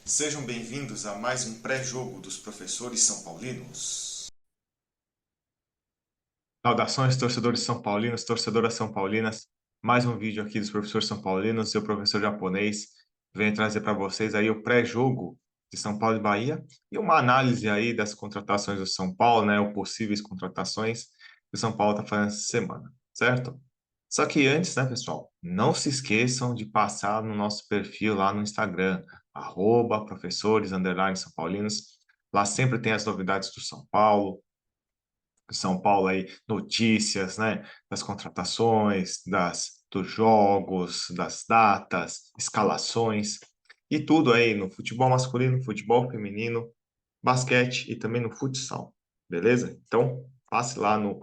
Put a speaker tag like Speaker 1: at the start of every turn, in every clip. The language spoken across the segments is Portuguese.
Speaker 1: Sejam bem-vindos a mais um pré-jogo dos professores são paulinos.
Speaker 2: Saudações, torcedores são paulinos, torcedoras são paulinas. Mais um vídeo aqui dos professores são paulinos, seu professor japonês. Venho trazer para vocês aí o pré-jogo de São Paulo e Bahia e uma análise aí das contratações do São Paulo, né, ou possíveis contratações que o São Paulo está fazendo essa semana, certo? Só que antes, né, pessoal, não se esqueçam de passar no nosso perfil lá no Instagram, @professores São Paulinos. Lá sempre tem as novidades do São Paulo aí, notícias, né, das contratações, dos jogos, das datas, escalações e tudo aí no futebol masculino, futebol feminino, basquete e também no futsal, beleza? Então, passe lá no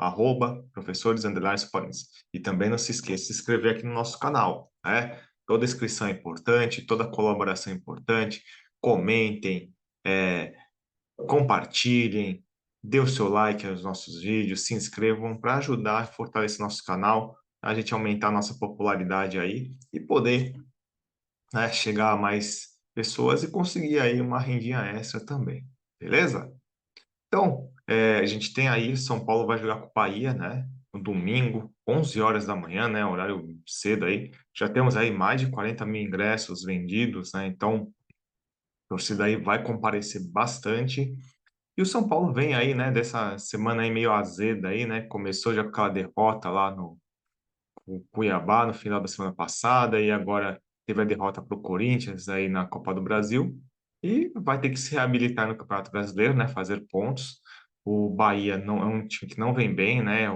Speaker 2: professores Paulinos. E também não se esqueça de se inscrever aqui no nosso canal, né? Toda inscrição é importante, toda colaboração é importante. Comentem, é, compartilhem, dê o seu like aos nossos vídeos, se inscrevam para ajudar a fortalecer nosso canal, a gente aumentar a nossa popularidade aí e poder, né, chegar a mais pessoas e conseguir aí uma rendinha extra também, beleza? Então, a gente tem aí, São Paulo vai jogar com o Bahia, né, no domingo, 11 horas da manhã, né, horário cedo aí, já temos aí mais de 40 mil ingressos vendidos, né, então a torcida aí vai comparecer bastante. E o São Paulo vem aí, né, dessa semana aí meio azeda aí, né? Começou já com aquela derrota lá no Cuiabá no final da semana passada e agora teve a derrota para o Corinthians aí na Copa do Brasil e vai ter que se reabilitar no Campeonato Brasileiro, né? Fazer pontos. O Bahia não é um time que não vem bem, né?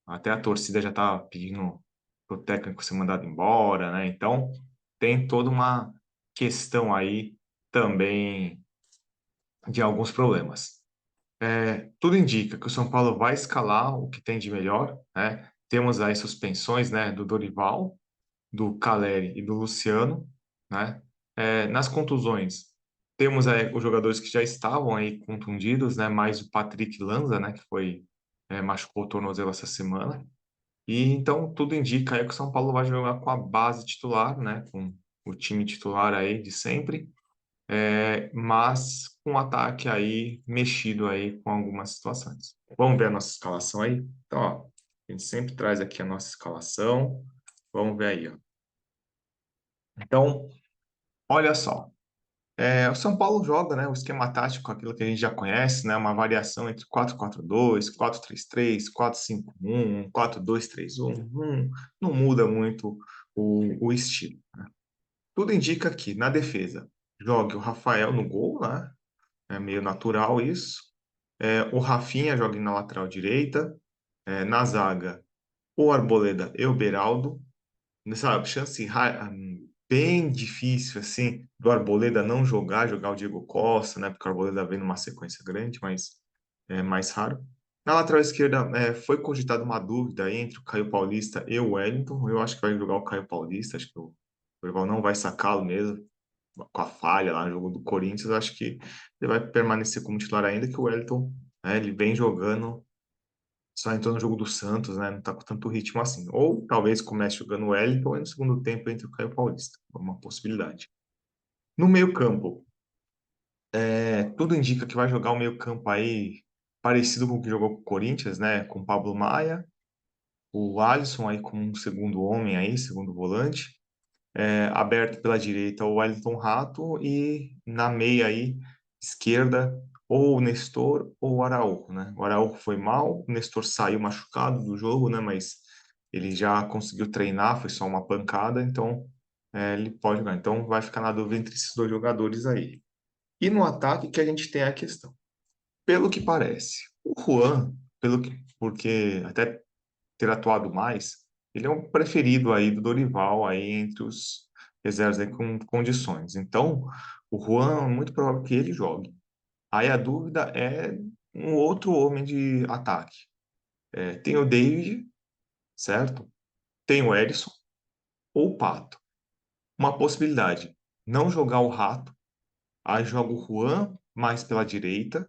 Speaker 2: Até a torcida já tá pedindo pro técnico ser mandado embora, né? Então tem toda uma questão aí também de alguns problemas. Tudo indica que o São Paulo vai escalar o que tem de melhor, né? Temos aí suspensões, né, do Dorival, do Caleri e do Luciano, né? Nas contusões, temos aí os jogadores que já estavam aí contundidos, né? Mais o Patrick Lanza, né, que machucou o tornozelo essa semana. E então tudo indica aí que o São Paulo vai jogar com a base titular, né? Com o time titular aí de sempre, mas com um ataque aí mexido aí com algumas situações. Vamos ver a nossa escalação aí? Então, ó, a gente sempre traz aqui a nossa escalação. Vamos ver aí, ó. Então, olha só. O São Paulo joga, né, o esquema tático, aquilo que a gente já conhece, né, uma variação entre 4-4-2, 4-3-3, 4-5-1, 4-2-3-1, não muda muito o estilo. Tudo indica que na defesa jogue o Rafael no gol, né? É meio natural isso. O Rafinha joga na lateral direita. Na zaga, o Arboleda e o Beraldo. Sabe, bem difícil, assim, do Arboleda não jogar o Diego Costa, né? Porque o Arboleda vem numa sequência grande, mas é mais raro. Na lateral esquerda, foi cogitada uma dúvida aí entre o Caio Paulista e o Wellington. Eu acho que vai jogar o Caio Paulista, acho que o Dorival não vai sacá-lo mesmo com a falha lá no jogo do Corinthians, eu acho que ele vai permanecer como titular ainda, que o Wellington, né, ele vem jogando, só entrou no jogo do Santos, né, não tá com tanto ritmo assim. Ou talvez comece jogando o Wellington e no segundo tempo entre o Caio Paulista, é uma possibilidade. No meio-campo, tudo indica que vai jogar o meio-campo aí parecido com o que jogou com o Corinthians, né, com o Pablo Maia, o Alisson aí como um segundo homem aí, segundo volante, aberto pela direita o Wellington Rato e na meia aí, esquerda, ou o Nestor ou o Araújo, né? O Araújo foi mal, o Nestor saiu machucado do jogo, né? Mas ele já conseguiu treinar, foi só uma pancada, então ele pode jogar. Então vai ficar na dúvida entre esses dois jogadores aí. E no ataque que a gente tem a questão. Pelo que parece, o Juan, porque até ter atuado mais, ele é um preferido aí do Dorival aí entre os reservas aí com condições. Então, o Juan é muito provável que ele jogue. Aí a dúvida é um outro homem de ataque. Tem o David, certo? Tem o Edson ou o Pato. Uma possibilidade, não jogar o Rato, aí joga o Juan mais pela direita,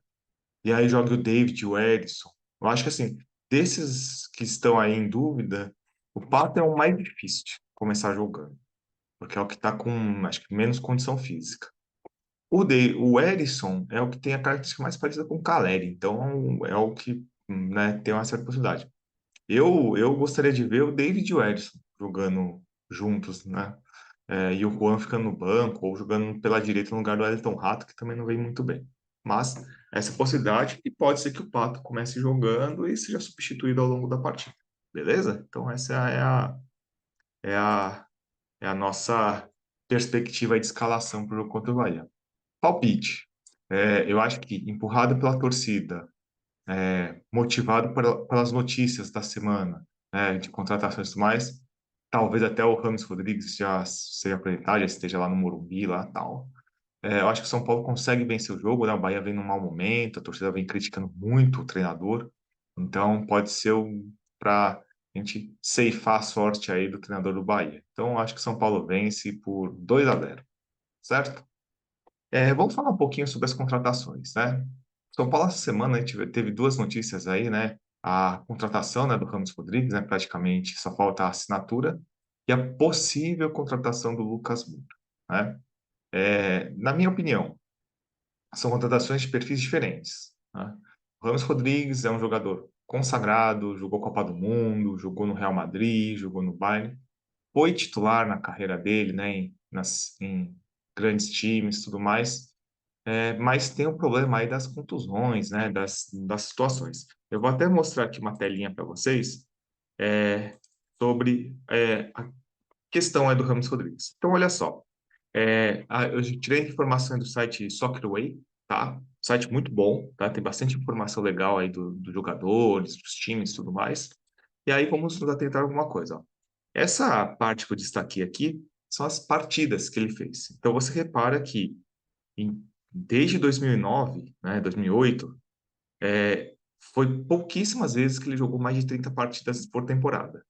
Speaker 2: e aí joga o David e o Edson. Eu acho que assim, desses que estão aí em dúvida, o Pato é o mais difícil de começar jogando, porque é o que está com, acho que, menos condição física. O Erisson é o que tem a característica mais parecida com o Caleri, então é o que, né, tem uma certa possibilidade. Eu gostaria de ver o David e o Erisson jogando juntos, né? E o Juan ficando no banco ou jogando pela direita no lugar do Wellington Rato, que também não vem muito bem. Mas essa possibilidade, e pode ser que o Pato comece jogando e seja substituído ao longo da partida. Beleza? Então essa é a, é a nossa perspectiva de escalação para o jogo contra o Bahia. Palpite. Eu acho que empurrado pela torcida, motivado pelas notícias da semana, né, de contratações e tudo mais, talvez até o Rames Rodrigues já seja apresentado, já esteja lá no Morumbi, lá tal. Eu acho que o São Paulo consegue vencer o jogo, né? O Bahia vem num mau momento, a torcida vem criticando muito o treinador, então pode ser para a gente ceifar a sorte aí do treinador do Bahia. Então, eu acho que o São Paulo vence por 2-0, certo? Vamos falar um pouquinho sobre as contratações, né? São Paulo, essa semana, a gente teve duas notícias aí, né? A contratação, né, do Ramos Rodrigues, né? Praticamente só falta a assinatura, e a possível contratação do Lucas Moura, né? Na minha opinião, são contratações de perfis diferentes, né? O Ramos Rodrigues é um jogador consagrado, jogou Copa do Mundo, jogou no Real Madrid, jogou no Bayern, foi titular na carreira dele, né? Em grandes times e tudo mais, mas tem o problema aí das contusões, né? Das situações. Eu vou até mostrar aqui uma telinha para vocês sobre a questão do Ramos Rodrigues. Então, olha só. Eu tirei informações do site Soccerway, tá? Site muito bom, tá? Tem bastante informação legal aí dos jogadores, dos times e tudo mais. E aí vamos nos atentar a alguma coisa, ó. Essa parte que eu destaquei aqui são as partidas que ele fez. Então você repara que desde 2009, né, 2008, foi pouquíssimas vezes que ele jogou mais de 30 partidas por temporada,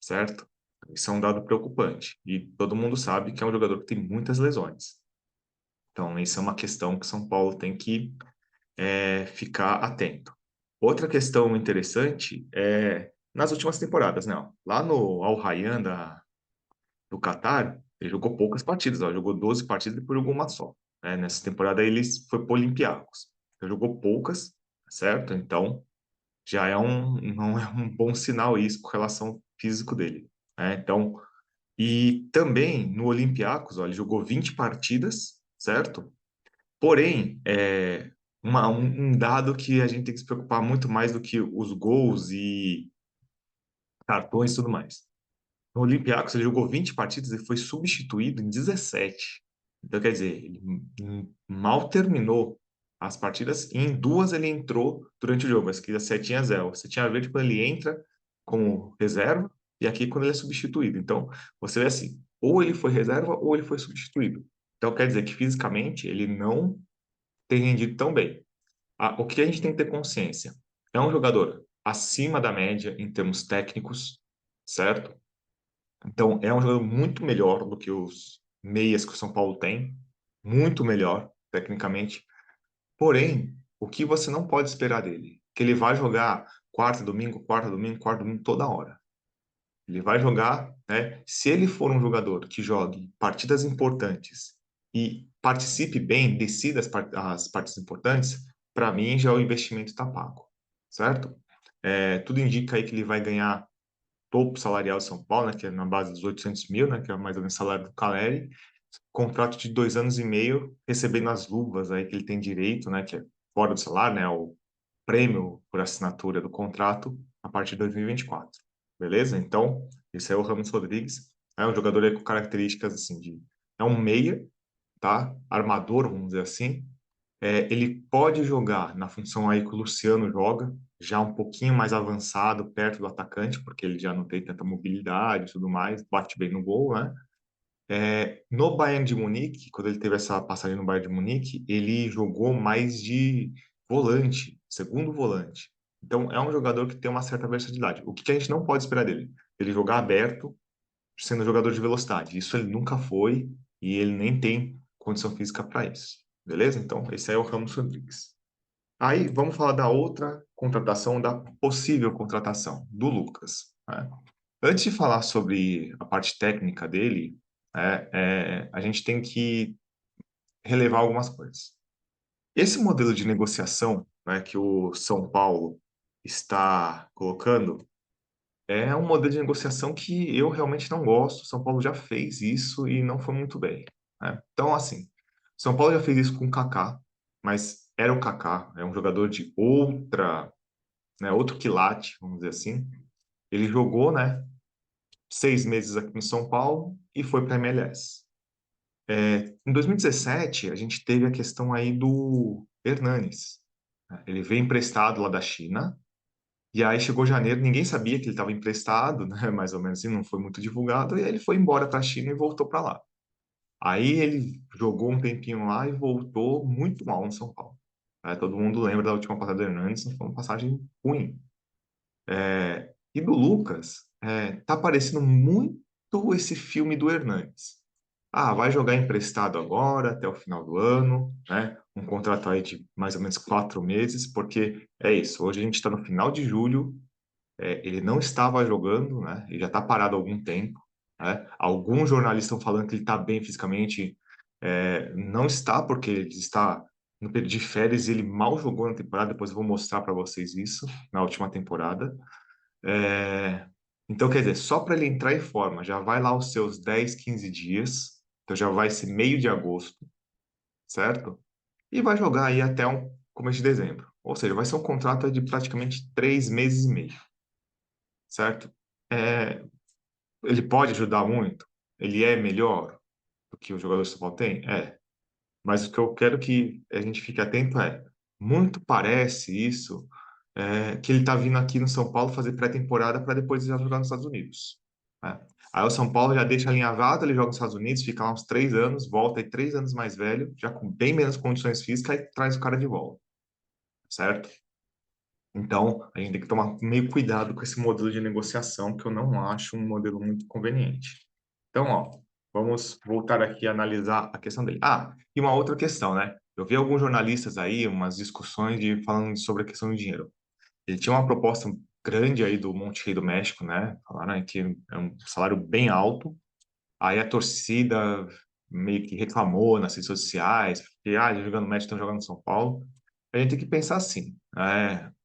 Speaker 2: certo? Isso é um dado preocupante. E todo mundo sabe que é um jogador que tem muitas lesões. Então, isso é uma questão que São Paulo tem que ficar atento. Outra questão interessante é nas últimas temporadas, né? Ó, lá no Al Rayyan do Catar, ele jogou poucas partidas, ó, jogou 12 partidas e depois jogou uma só. Nessa temporada ele foi para o Olympiacos. Ele jogou poucas, certo? Então, já não é um bom sinal isso com relação ao físico dele, né? Então, e também no Olympiacos, ó, ele jogou 20 partidas, certo? Porém, um dado que a gente tem que se preocupar muito mais do que os gols e cartões e tudo mais. No Olympiacos, ele jogou 20 partidas e foi substituído em 17. Então, quer dizer, ele mal terminou as partidas e em duas ele entrou durante o jogo. Mas que a setinha zero. Você tinha a ver quando ele entra como reserva e aqui quando ele é substituído. Então, você vê assim, ou ele foi reserva ou ele foi substituído. Então, quer dizer que fisicamente ele não tem rendido tão bem. O que a gente tem que ter consciência? É um jogador acima da média em termos técnicos, certo? Então, é um jogador muito melhor do que os meias que o São Paulo tem, muito melhor, tecnicamente. Porém, o que você não pode esperar dele? Que ele vai jogar quarta, domingo, quarta, domingo, quarta, domingo, toda hora. Ele vai jogar, né? Se ele for um jogador que jogue partidas importantes e participe bem, decida as partidas importantes, para mim já o investimento está pago, certo? Tudo indica aí que ele vai ganhar topo salarial de São Paulo, né, que é na base dos 800 mil, né, que é mais ou menos o salário do Caleri, contrato de 2 anos e meio, recebendo as luvas aí que ele tem direito, né, que é fora do salário, né, o prêmio por assinatura do contrato a partir de 2024. Beleza? Então, esse é o Ramos Rodrigues. É um jogador aí com características assim é um meia, tá? Armador, vamos dizer assim. Ele pode jogar na função aí que o Luciano joga, já um pouquinho mais avançado, perto do atacante, porque ele já não tem tanta mobilidade e tudo mais, bate bem no gol, né? No Bayern de Munique, quando ele teve essa passagem no Bayern de Munique, ele jogou mais de volante, segundo volante. Então, é um jogador que tem uma certa versatilidade. O que a gente não pode esperar dele? Ele jogar aberto, sendo jogador de velocidade. Isso ele nunca foi e ele nem tem condição física para isso. Beleza? Então, esse aí é o Ramos Rodrigues. Aí, vamos falar da outra contratação, da possível contratação, do Lucas, né? Antes de falar sobre a parte técnica dele, a gente tem que relevar algumas coisas. Esse modelo de negociação, né, que o São Paulo está colocando é um modelo de negociação que eu realmente não gosto. São Paulo já fez isso e não foi muito bem, né? Então, assim, São Paulo já fez isso com o Kaká, mas era o Kaká, é um jogador de outra, né, outro quilate, vamos dizer assim. Ele jogou, né, 6 meses aqui em São Paulo e foi para a MLS. Em 2017, a gente teve a questão aí do Hernanes, né? Ele veio emprestado lá da China. E aí chegou janeiro, ninguém sabia que ele estava emprestado, né? Mais ou menos assim, não foi muito divulgado. E aí ele foi embora para a China e voltou para lá. Aí ele jogou um tempinho lá e voltou muito mal no São Paulo. Todo mundo lembra da última passagem do Hernandes, foi uma passagem ruim. E do Lucas, tá parecendo muito esse filme do Hernandes. Ah, vai jogar emprestado agora, até o final do ano, né? Um contrato aí de mais ou menos 4 meses, porque é isso. Hoje a gente está no final de julho, ele não estava jogando, né? Ele já está parado há algum tempo, né? Alguns jornalistas estão falando que ele está bem fisicamente. Não está, porque ele está no período de férias e ele mal jogou na temporada. Depois eu vou mostrar para vocês isso, na última temporada. É, Então, quer dizer, só para ele entrar em forma, já vai lá os seus 10, 15 dias. Então já vai ser meio de agosto, certo? E vai jogar aí até um começo de dezembro. Ou seja, vai ser um contrato de praticamente 3 meses e meio, certo? É, Ele pode ajudar muito? Ele é melhor do que o jogador de São Paulo tem? É. Mas o que eu quero que a gente fique atento muito parece isso, que ele tá vindo aqui no São Paulo fazer pré-temporada para depois já jogar nos Estados Unidos, né? Aí o São Paulo já deixa alinhavado, ele joga nos Estados Unidos, fica lá uns 3 anos, volta aí 3 anos mais velho, já com bem menos condições físicas, e traz o cara de volta, certo? Então, a gente tem que tomar meio cuidado com esse modelo de negociação, que eu não acho um modelo muito conveniente. Então, ó, vamos voltar aqui a analisar a questão dele. Ah, e uma outra questão, né? Eu vi alguns jornalistas aí, umas discussões falando sobre a questão do dinheiro. Ele tinha uma proposta grande aí do Monterrey do México, né? Falaram aí que é um salário bem alto. Aí a torcida meio que reclamou nas redes sociais, porque, eles jogando no México, estão jogando no São Paulo. A gente tem que pensar assim,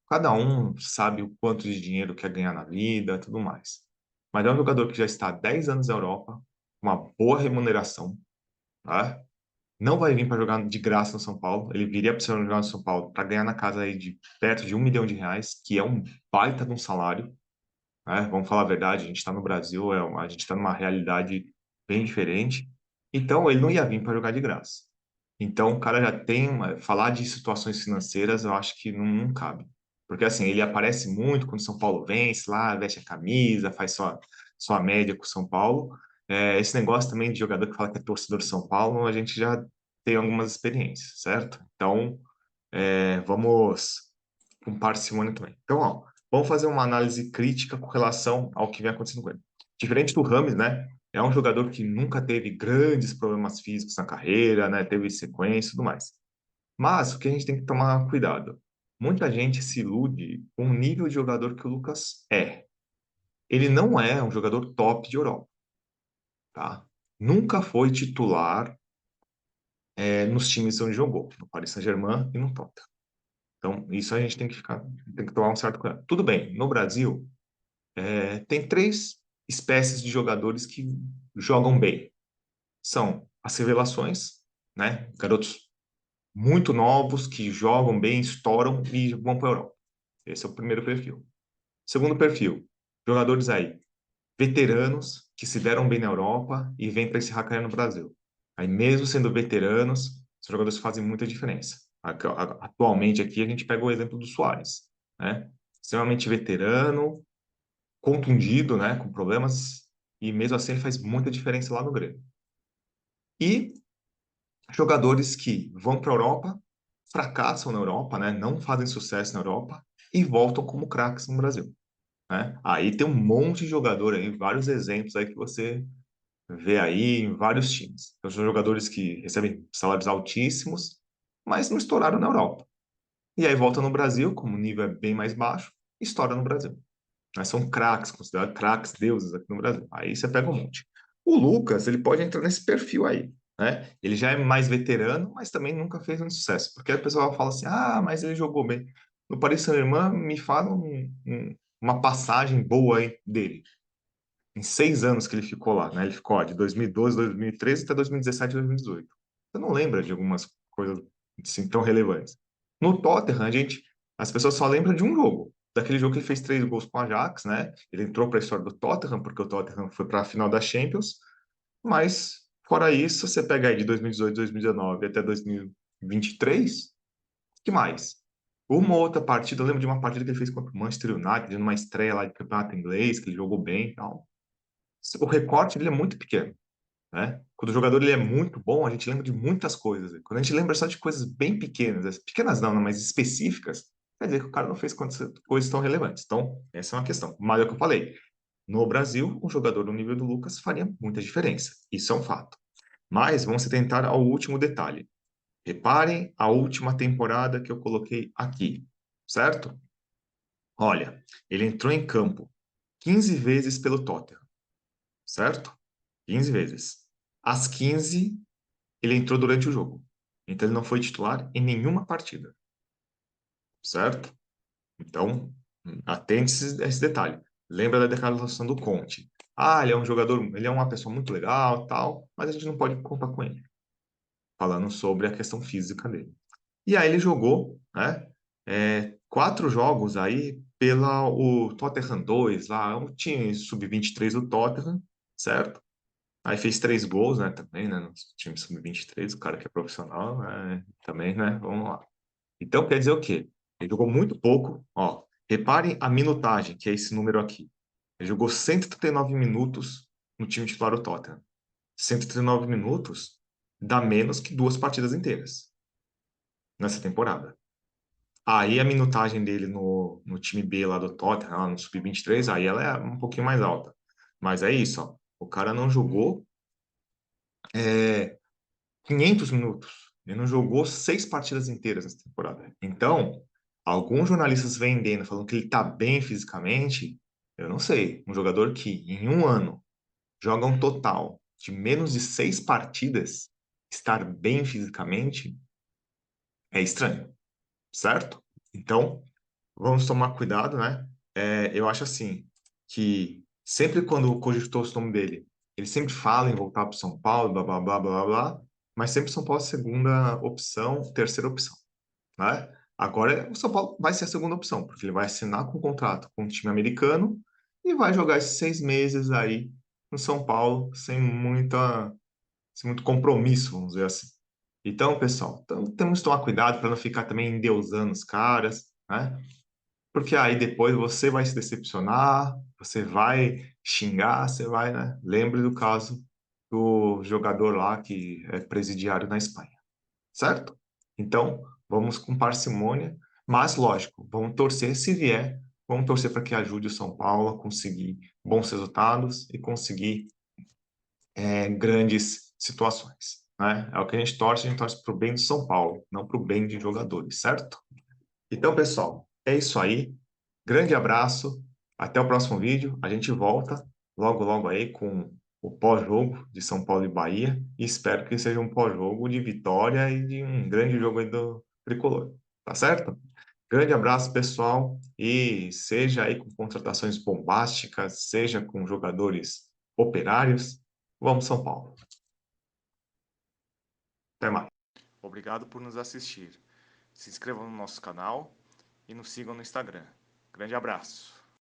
Speaker 2: cada um sabe o quanto de dinheiro quer ganhar na vida, tudo mais. Mas é um jogador que já está há 10 anos na Europa, uma boa remuneração, tá? Não vai vir para jogar de graça no São Paulo. Ele viria para jogar no São Paulo para ganhar na casa aí de perto de R$ 1 milhão, que é um baita de um salário, né? Vamos falar a verdade, a gente está no Brasil, a gente está numa realidade bem diferente. Então, ele não ia vir para jogar de graça. Então, o cara já tem falar de situações financeiras, eu acho que não cabe. Porque assim, ele aparece muito quando o São Paulo vence lá, veste a camisa, faz sua média com o São Paulo. Esse negócio também de jogador que fala que é torcedor de São Paulo, a gente já tem algumas experiências, certo? Então, vamos com parcimônia também. Então, ó, vamos fazer uma análise crítica com relação ao que vem acontecendo com ele. Diferente do Rames, né? É um jogador que nunca teve grandes problemas físicos na carreira, né? Teve sequência e tudo mais. Mas o que a gente tem que tomar cuidado? Muita gente se ilude com o nível de jogador que o Lucas é. Ele não é um jogador top de Europa, tá? Nunca foi titular, nos times onde jogou, no Paris Saint-Germain e no Tottenham. Então, isso a gente tem que tomar um certo cuidado. Tudo bem, no Brasil, tem três espécies de jogadores que jogam bem. São as revelações, né? Garotos muito novos que jogam bem, estouram e vão para a Europa. Esse é o primeiro perfil. Segundo perfil, jogadores aí, veteranos que se deram bem na Europa e vêm para encerrar a carreira no Brasil. Aí, mesmo sendo veteranos, os jogadores fazem muita diferença. Atualmente aqui a gente pega o exemplo do Suárez, né? Extremamente veterano, contundido, né, com problemas, e mesmo assim ele faz muita diferença lá no Grêmio. E jogadores que vão para a Europa, fracassam na Europa, né, não fazem sucesso na Europa e voltam como craques no Brasil, né? Aí tem um monte de jogador aí, vários exemplos aí que você vê aí em vários times. Então, são jogadores que recebem salários altíssimos, mas não estouraram na Europa. E aí volta no Brasil, como o nível é bem mais baixo, e estoura no Brasil. Mas são craques, considerados craques, deuses aqui no Brasil. Aí você pega um monte. O Lucas, ele pode entrar nesse perfil aí. né? Ele já é mais veterano, mas também nunca fez um sucesso. Porque a pessoa fala assim, ah, mas ele jogou bem. No Paris Saint-Germain, me fala uma passagem boa aí dele. Em 6 anos que ele ficou lá, né? Ele ficou ó, de 2012, 2013 até 2017, 2018. Você não lembra de algumas coisas assim, tão relevantes. No Tottenham, as pessoas só lembram de um jogo. Daquele jogo que ele fez 3 gols com o Ajax, né? Ele entrou para a história do Tottenham, porque o Tottenham foi para a final da Champions. Mas, fora isso, você pega aí de 2018, 2019 até 2023, que mais? Uma outra partida, eu lembro de uma partida que ele fez contra o Manchester United, numa estreia lá de campeonato inglês, que ele jogou bem e tal. O recorte ele é muito pequeno, né? Quando o jogador ele é muito bom, a gente lembra de muitas coisas. Quando a gente lembra só de coisas bem pequenas, pequenas não, mas específicas, quer dizer que o cara não fez coisas tão relevantes. Então, essa é uma questão. Mas é o que eu falei. No Brasil, um jogador do nível do Lucas faria muita diferença. Isso é um fato. Mas vamos se tentar ao último detalhe. Reparem a última temporada que eu coloquei aqui, certo? Olha, ele entrou em campo 15 vezes pelo Tottenham, certo? 15 vezes. As 15, ele entrou durante o jogo. Então, ele não foi titular em nenhuma partida, certo? Então, atente a esse detalhe. Lembra da declaração do Conte. Ah, ele é um jogador, ele é uma pessoa muito legal, tal, mas a gente não pode contar com ele. Falando sobre a questão física dele. E aí ele jogou, né, 4 jogos aí pela o Tottenham 2, lá, um time sub-23 do Tottenham, certo? Aí fez 3 gols, né, também, né, no time sub-23, o cara que é profissional, né, também, né, vamos lá. Então quer dizer o quê? Ele jogou muito pouco, ó, reparem a minutagem, que é esse número aqui. Ele jogou 139 minutos no time titular do Tottenham. 139 minutos dá menos que 2 partidas inteiras nessa temporada. Aí a minutagem dele no time B lá do Tottenham, lá no Sub-23, aí ela é um pouquinho mais alta. Mas é isso, ó. O cara não jogou é, 500 minutos. Ele não jogou 6 partidas inteiras nessa temporada. Então, alguns jornalistas vendendo, falando que ele tá bem fisicamente, eu não sei. Um jogador que em um ano joga um total de menos de 6 partidas, estar bem fisicamente é estranho, certo? Então, vamos tomar cuidado, né? Eu acho assim, que sempre quando cogitou-se o nome dele, ele sempre fala em voltar para São Paulo, blá, blá, blá, blá, blá, mas sempre São Paulo é a segunda opção, terceira opção, né? Agora, o São Paulo vai ser a segunda opção, porque ele vai assinar com um contrato com um time americano e vai jogar esses 6 meses aí no São Paulo sem muito compromisso, vamos dizer assim. Então, pessoal, temos que tomar cuidado para não ficar também endeusando os caras, né? Porque aí depois você vai se decepcionar, você vai xingar, você vai, né? Lembre do caso do jogador lá que é presidiário na Espanha, certo? Então, vamos com parcimônia, mas lógico, vamos torcer se vier, vamos torcer para que ajude o São Paulo a conseguir bons resultados e conseguir grandes situações, né? É o que a gente torce para o bem do São Paulo, não para o bem de jogadores, certo? Então, pessoal, é isso aí. Grande abraço, até o próximo vídeo. A gente volta logo, logo aí com o pós-jogo de São Paulo e Bahia. E espero que seja um pós-jogo de vitória e de um grande jogo aí do Tricolor. Tá certo? Grande abraço, pessoal. E seja aí com contratações bombásticas, seja com jogadores operários. Vamos, São Paulo. Até mais. Obrigado por nos assistir. Se inscrevam no nosso canal e nos sigam no Instagram. Grande abraço.